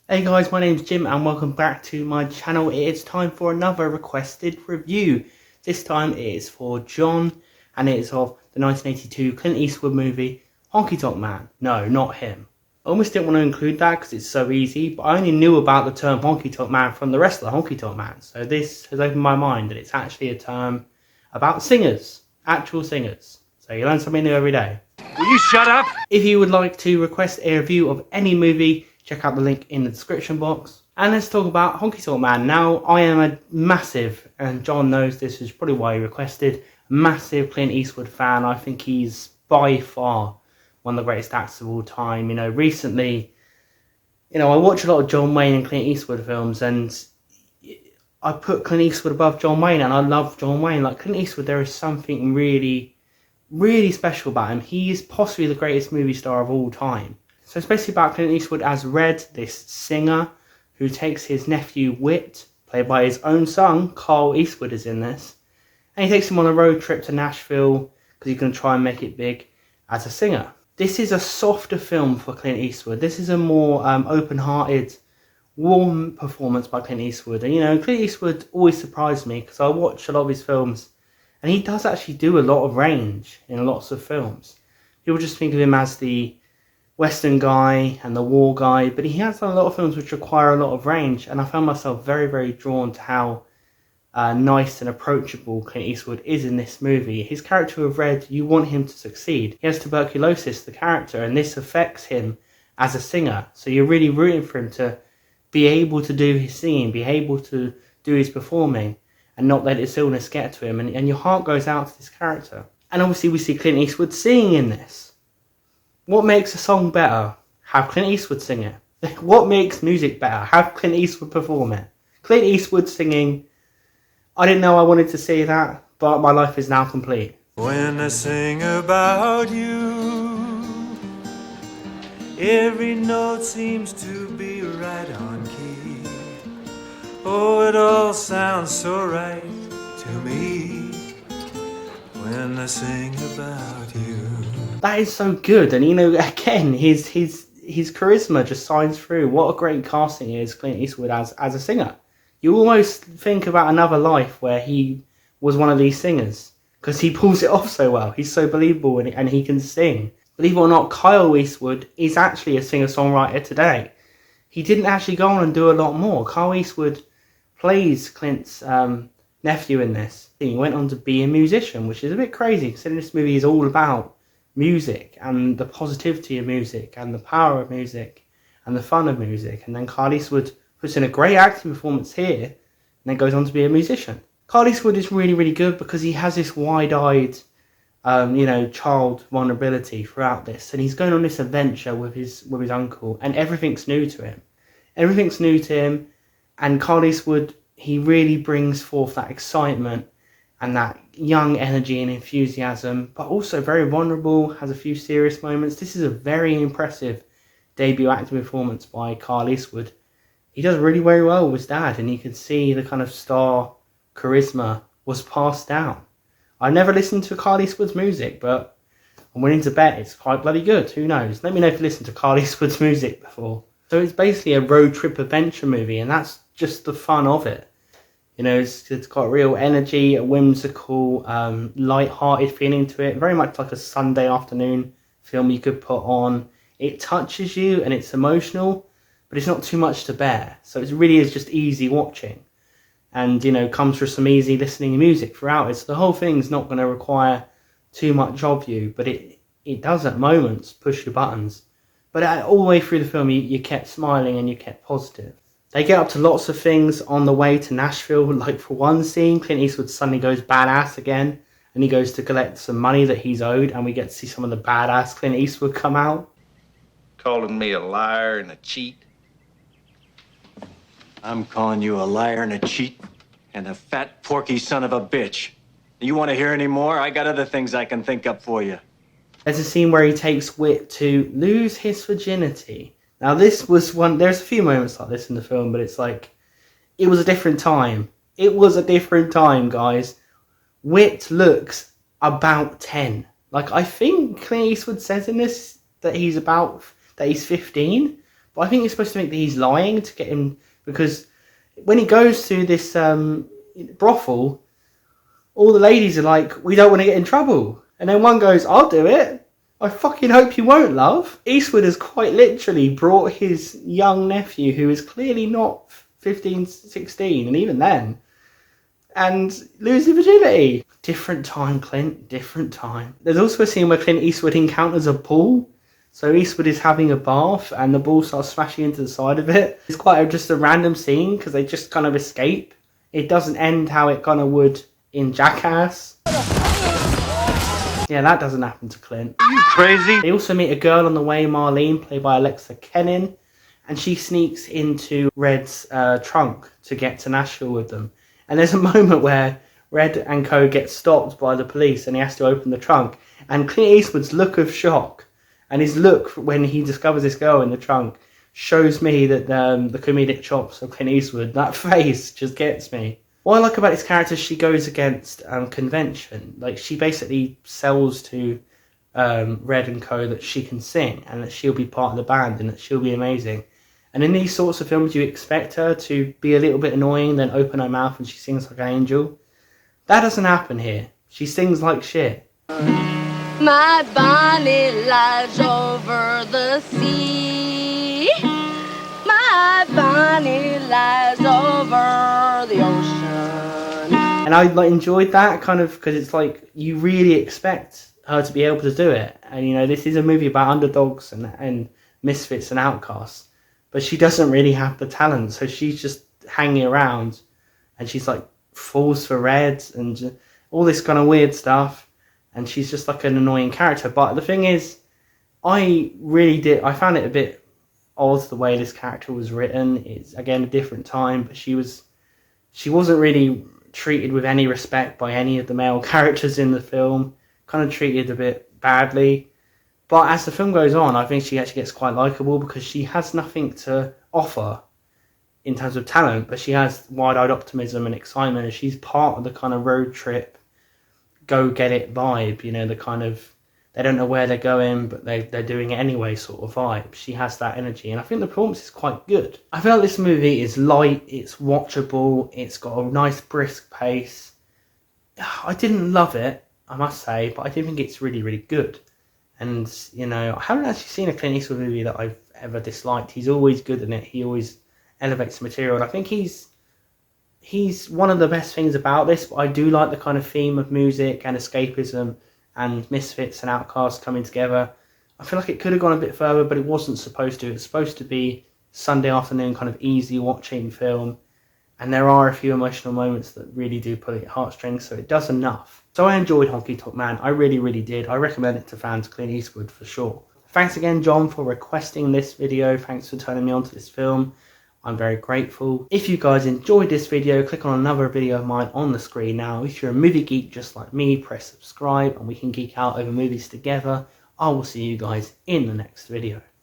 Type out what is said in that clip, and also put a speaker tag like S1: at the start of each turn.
S1: Hey guys, my name's Jim and welcome back to my channel. It's time for another requested review. This time it is for John and it is of the 1982 Clint Eastwood movie Honkytonk Man. No, not him. I almost didn't want to include that because it's so easy, but I only knew about the term Honkytonk Man from the rest of the Honkytonk Man. So this has opened my mind that it's actually a term about singers, actual singers. So you learn something new every day.
S2: Will you shut up?
S1: If you would like to request a review of any movie, check out the link in the description box. And let's talk about Honkytonk Man. Now, I am a massive, and John knows this is probably why he requested, massive Clint Eastwood fan. I think he's by far one of the greatest actors of all time. You know, recently, I watch a lot of John Wayne and Clint Eastwood films, and I put Clint Eastwood above John Wayne, and I love John Wayne. Like, Clint Eastwood, there is something really special about him. He is possibly the greatest movie star of all time. So it's basically about Clint Eastwood as Red, this singer who takes his nephew Whit, played by his own son, Carl Eastwood is in this, and he takes him on a road trip to Nashville because he's going to try and make it big as a singer. This is a softer film for Clint Eastwood. This is a more open-hearted, warm performance by Clint Eastwood. And Clint Eastwood always surprised me because I watch a lot of his films and he does actually do a lot of range in lots of films. People just think of him as the Western guy and the war guy, but he has done a lot of films which require a lot of range, and I found myself very, very drawn to how nice and approachable Clint Eastwood is in this movie. His character of Red, you want him to succeed. He has tuberculosis, the character, and this affects him as a singer, so you're really rooting for him to be able to do his singing, be able to do his performing, and not let his illness get to him, and your heart goes out to this character. And obviously we see Clint Eastwood singing in this. What makes a song better? Have Clint Eastwood sing it. What makes music better? Have Clint Eastwood perform it. Clint Eastwood singing. I didn't know I wanted to say that, but my life is now complete.
S2: When I sing about you, every note seems to be right on key. Oh, it all sounds so right to me when I sing about you.
S1: That is so good, and again, his charisma just shines through. What a great casting is Clint Eastwood as a singer. You almost think about another life where he was one of these singers, because he pulls it off so well. He's so believable and he can sing. Believe it or not, Kyle Eastwood is actually a singer-songwriter today. He didn't actually go on and do a lot more. Kyle Eastwood plays Clint's nephew in this. He went on to be a musician, which is a bit crazy, considering this movie is all about music and the positivity of music and the power of music and the fun of music. And then Clint Eastwood puts in a great acting performance here and then goes on to be a musician. Clint Eastwood is really, really good because he has this wide-eyed, child vulnerability throughout this, and he's going on this adventure with his uncle, and everything's new to him. Everything's new to him, and Clint Eastwood, he really brings forth that excitement and that young energy and enthusiasm, but also very vulnerable, has a few serious moments. This is a very impressive debut acting performance by Clint Eastwood. He does really very well with his dad, and you can see the kind of star charisma was passed down. I never listened to Clint Eastwood's music, but I'm willing to bet it's quite bloody good. Who knows? Let me know if you listened to Clint Eastwood's music before. So it's basically a road trip adventure movie, and that's just the fun of it. It's got real energy, a whimsical, light-hearted feeling to it. Very much like a Sunday afternoon film you could put on. It touches you and it's emotional, but it's not too much to bear. So it really is just easy watching. And, comes through some easy listening music throughout it. So the whole thing's not going to require too much of you, but it does at moments push your buttons. But all the way through the film, you kept smiling and you kept positive. They get up to lots of things on the way to Nashville. Like for one scene, Clint Eastwood suddenly goes badass again, and he goes to collect some money that he's owed, and we get to see some of the badass Clint Eastwood come out.
S3: Calling me a liar and a cheat.
S4: I'm calling you a liar and a cheat and a fat, porky son of a bitch. You want to hear any more? I got other things I can think up for you.
S1: There's a scene where he takes Whit to lose his virginity. Now this was there's a few moments like this in the film, but it's like, it was a different time. It was a different time, guys. Whit looks about 10. Like, I think Clint Eastwood says in this that he's 15, But I think you're supposed to think that he's lying to get him, because when he goes to this brothel, all the ladies are like, we don't want to get in trouble. And then one goes, I'll do it. I fucking hope you won't, love. Eastwood has quite literally brought his young nephew, who is clearly not 15, 16, and even then, and lose the virginity. Different time, Clint, different time. There's also a scene where Clint Eastwood encounters a pool. So Eastwood is having a bath and the ball starts smashing into the side of it. It's quite just a random scene because they just kind of escape. It doesn't end how it kind of would in Jackass. Yeah, that doesn't happen to Clint.
S4: Are you crazy?
S1: They also meet a girl on the way, Marlene, played by Alexa Kennin, and she sneaks into Red's trunk to get to Nashville with them. And there's a moment where Red and co get stopped by the police and he has to open the trunk. And Clint Eastwood's look of shock and his look when he discovers this girl in the trunk shows me that the comedic chops of Clint Eastwood, that face just gets me. What I like about this character, she goes against convention. Like, she basically sells to Red and co that she can sing and that she'll be part of the band and that she'll be amazing. And in these sorts of films, you expect her to be a little bit annoying, then open her mouth and she sings like an angel. That doesn't happen here. She sings like shit.
S5: My bonnet lies over the sea. My bonnet lies over the ocean.
S1: And I enjoyed that kind of, because it's like you really expect her to be able to do it. And you know, this is a movie about underdogs and misfits and outcasts. But she doesn't really have the talent, so she's just hanging around, and she's like falls for Red and all this kind of weird stuff, and she's just like an annoying character. But the thing is, I found it a bit odd the way this character was written. It's again a different time, but she wasn't really treated with any respect by any of the male characters in the film. Kind of treated a bit badly. But as the film goes on, I think she actually gets quite likeable because she has nothing to offer in terms of talent, but she has wide-eyed optimism and excitement, and she's part of the kind of road trip, go-get-it vibe, you know, the kind of, they don't know where they're going, but they're doing it anyway sort of vibe. She has that energy, and I think the performance is quite good. I feel like this movie is light, it's watchable, it's got a nice brisk pace. I didn't love it, I must say, but I do think it's really, really good. And, you know, I haven't actually seen a Clint Eastwood movie that I've ever disliked. He's always good in it. He always elevates the material. And I think he's one of the best things about this. But I do like the kind of theme of music and escapism and misfits and outcasts coming together. I feel like it could have gone a bit further, but it wasn't supposed to. It's supposed to be Sunday afternoon kind of easy watching film. And there are a few emotional moments that really do pull at your heartstrings, so it does enough. So I enjoyed Honkytonk Man. I really, really did. I recommend it to fans of Clint Eastwood for sure. Thanks again, John, for requesting this video. Thanks for turning me on to this film. I'm very grateful. If you guys enjoyed this video, click on another video of mine on the screen now. If you're a movie geek just like me, press subscribe and we can geek out over movies together. I will see you guys in the next video.